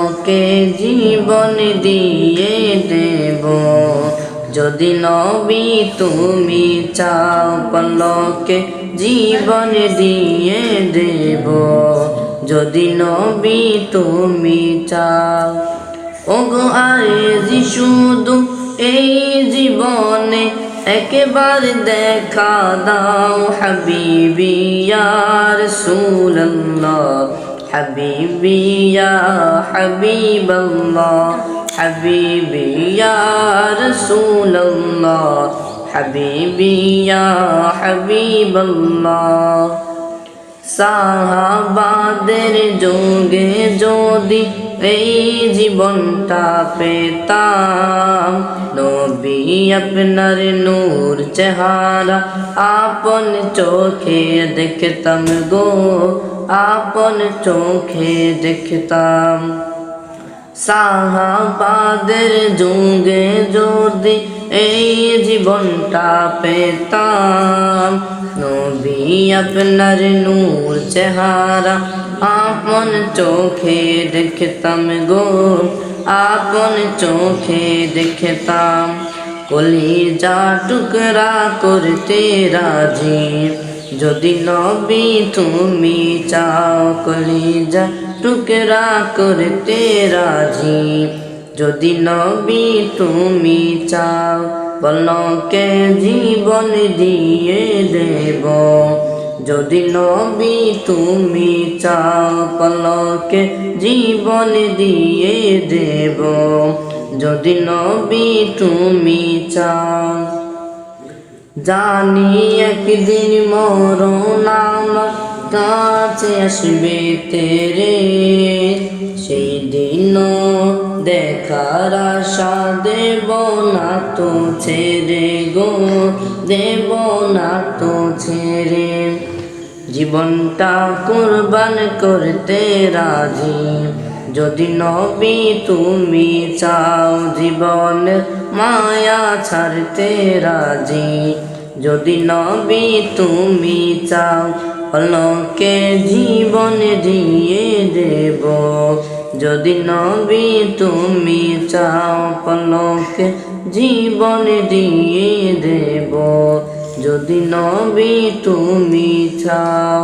পলকে জীবন দিয়ে দেব যদি নবী তুমি চাও, পলকে জীবন দিয়ে দেব যদি নবী তুমি চাও। ওগো আরজি শুধু এই জীবনে একবার দেখা দাও, হাবিবি ইয়া রাসূলুল্লাহ, হাবিবি ইয়া হাবিবাল্লাহ, হাবিবি ইয়া রাসূলুল্লাহ, হাবিবি ইয়া হাবিবাল্লাহ। সাহাবাদের যুগে যদি এই জীবনটা পেতাম, নবী আপনার নূর চেহারা আপন চোখে দেখতাম গো, আপন চোখে দেখতাম। সাহাবাদের যুগে যদি এই জীবনটা পেতাম, নবী আপনার নূর চেহারা আপন চোখে দেখতাম গো, আপন চোখে দেখতাম। কলিজা টুকরা করতে রাজি যদি নবী তুমি চাও, কলিজা টুকরা করতে রাজি যদি নবী তুমি চাও। পলকে জীবন দিয়ে দেব যদি নবী তুমি চাও, পলকে জীবন দিয়ে দেব যদি নবী তুমি চাও। জানি একদিন মরণ আমার কাছে আসবে তেরে, সেই দিন দেখার আশা দেব না তো ছেড়ে গো, দেব না তো ছেড়ে। জীবনটা কুরবান করতে রাজি যদি নবী তুমি চাও, জীবন মায়া ছাড়তে রাজি যদি নবী তুমি চাও। পলকে জীবন দিয়ে দেব যদি নবী তুমি চাও, পলকে জীবন দিয়ে দেব যদি নবী তুমি চাও।